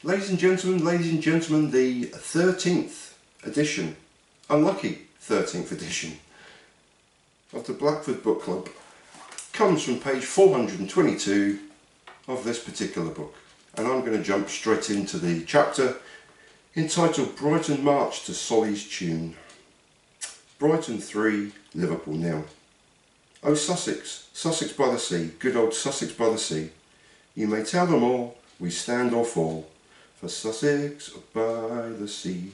Ladies and gentlemen, the 13th edition, unlucky 13th edition of the Blackford Book Club comes from page 422 of this particular book, and I'm going to jump straight into the chapter entitled Brighton March to Solly's Tune. Brighton 3, Liverpool 0. Oh Sussex, Sussex by the sea, good old Sussex by the sea, you may tell them all, we stand or fall, for Sussex by the sea.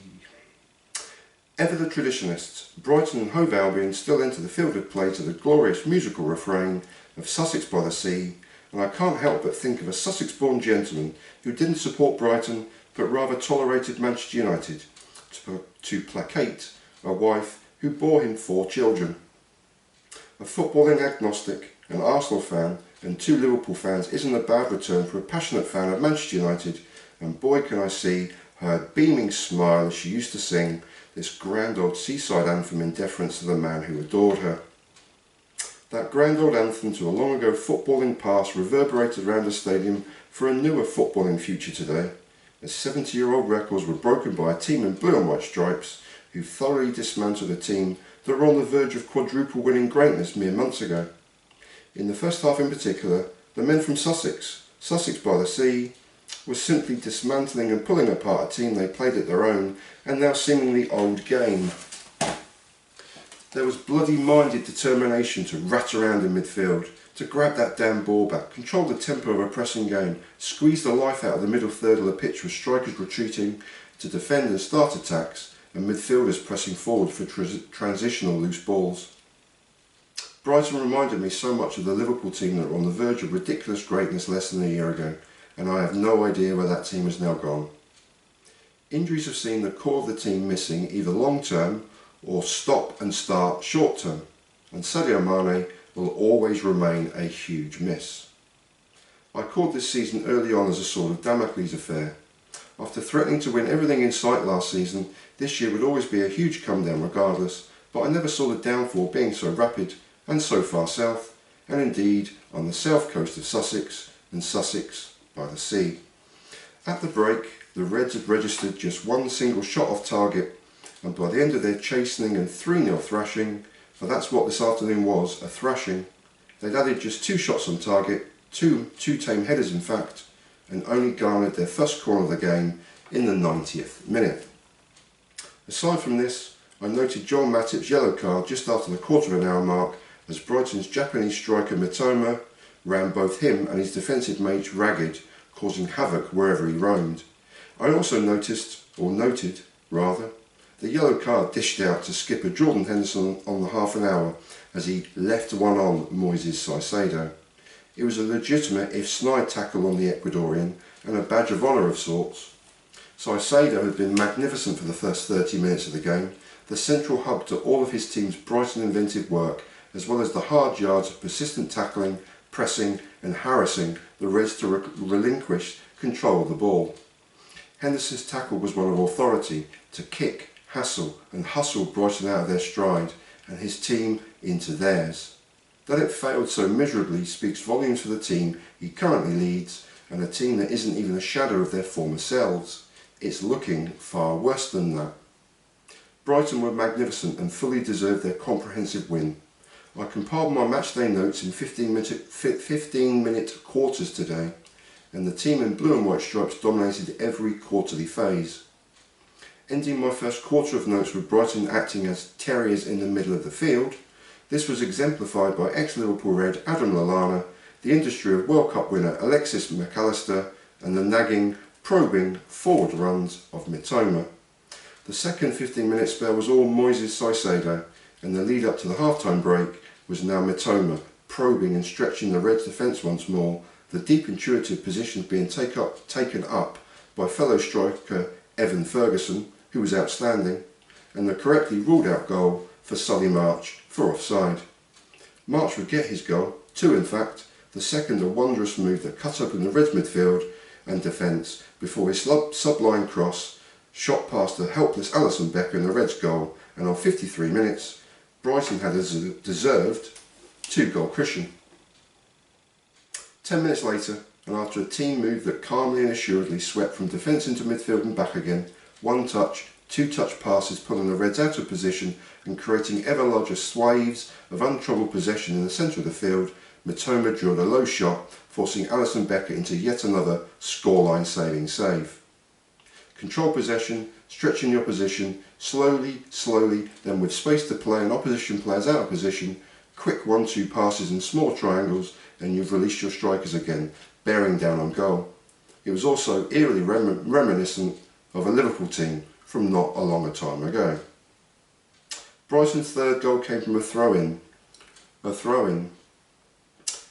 Ever the traditionalists, Brighton and Hove Albion still enter the field of play to the glorious musical refrain of Sussex by the sea, and I can't help but think of a Sussex-born gentleman who didn't support Brighton but rather tolerated Manchester United to placate a wife who bore him 4 children. A footballing agnostic, an Arsenal fan and 2 Liverpool fans isn't a bad return for a passionate fan of Manchester United, and boy can I see her beaming smile as she used to sing this grand old seaside anthem in deference to the man who adored her. That grand old anthem to a long ago footballing past reverberated around the stadium for a newer footballing future today, as 70-year-old records were broken by a team in blue and white stripes who thoroughly dismantled a team that were on the verge of quadruple winning greatness mere months ago. In the first half in particular, the men from Sussex by the sea, were simply dismantling and pulling apart a team they played at their own and now seemingly old game. There was bloody-minded determination to rat around in midfield, to grab that damn ball back, control the tempo of a pressing game, squeeze the life out of the middle third of the pitch with strikers retreating, to defend and start attacks, and midfielders pressing forward for transitional loose balls. Brighton reminded me so much of the Liverpool team that were on the verge of ridiculous greatness less than a year ago, and I have no idea where that team has now gone. Injuries have seen the core of the team missing either long-term or stop and start short-term, and Sadio Mane will always remain a huge miss. I called this season early on as a sort of Damocles affair. After threatening to win everything in sight last season, this year would always be a huge come-down regardless, but I never saw the downfall being so rapid and so far south, and indeed on the south coast of Sussex and Sussex by the sea. At the break, the Reds had registered just 1 single shot off target, and by the end of their chastening and 3-0 thrashing, for that's what this afternoon was, a thrashing, they'd added just 2 shots on target, two tame headers in fact, and only garnered their first corner of the game in the 90th minute. Aside from this, I noted John Matip's yellow card just after the quarter of an hour mark as Brighton's Japanese striker Mitoma ran both him and his defensive mates ragged, causing havoc wherever he roamed. I also noted, the yellow card dished out to skipper Jordan Henderson on the half an hour as he left one on Moises Caicedo. It was a legitimate if snide tackle on the Ecuadorian and a badge of honour of sorts. Caicedo had been magnificent for the first 30 minutes of the game, the central hub to all of his team's Brighton inventive work, as well as the hard yards of persistent tackling, pressing and harassing the Reds to relinquish control of the ball. Henderson's tackle was one of authority to kick, hassle and hustle Brighton out of their stride and his team into theirs. That it failed so miserably speaks volumes for the team he currently leads, and a team that isn't even a shadow of their former selves. It's looking far worse than that. Brighton were magnificent and fully deserved their comprehensive win. I compiled my matchday notes in 15-minute quarters today, and the team in blue and white stripes dominated every quarterly phase. Ending my first quarter of notes with Brighton acting as terriers in the middle of the field, this was exemplified by ex-Liverpool Red Adam Lallana, the industry of World Cup winner Alexis McAllister, and the nagging, probing forward runs of Mitoma. The second 15-minute spell was all Moises Caicedo, and the lead up to the half-time break was now Mitoma, probing and stretching the Reds' defence once more, the deep intuitive positions being taken up by fellow striker Evan Ferguson, who was outstanding, and the correctly ruled out goal for Solly March for offside. March would get his goal, 2 in fact, the second a wondrous move that cut open the Reds midfield and defence before his sublime cross shot past the helpless Alisson Becker in the Reds goal, and on 53 minutes Brighton had a deserved 2-goal cushion. 10 minutes later, and after a team move that calmly and assuredly swept from defence into midfield and back again, one touch, two touch passes pulling the Reds out of position and creating ever larger swathes of untroubled possession in the centre of the field, Mitoma drilled a low shot, forcing Alisson Becker into yet another scoreline saving save. Control possession, stretching the opposition, slowly, then with space to play and opposition players out of position, quick 1-2 passes and small triangles, and you've released your strikers again, bearing down on goal. It was also eerily reminiscent of a Liverpool team from not a long time ago. Brighton's third goal came from a throw-in,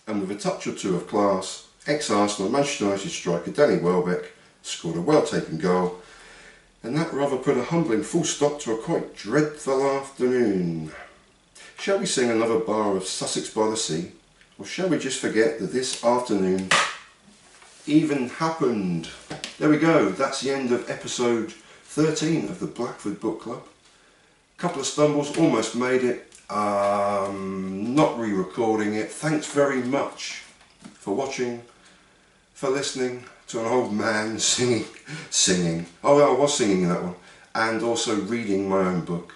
and with a touch or two of class, ex-Arsenal Manchester United striker Danny Welbeck scored a well-taken goal, and that rather put a humbling full stop to a quite dreadful afternoon. Shall we sing another bar of Sussex by the Sea, or shall we just forget that this afternoon even happened? There we go, that's the end of episode 13 of the Blackford Book Club. Couple of stumbles, almost made it. Not re-recording it. Thanks very much for watching, for listening to an old man singing. Oh, I was singing in that one, and also reading my own book.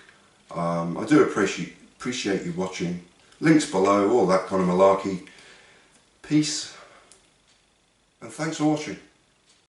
I do appreciate you watching. Links below, all that kind of malarkey. Peace, and thanks for watching.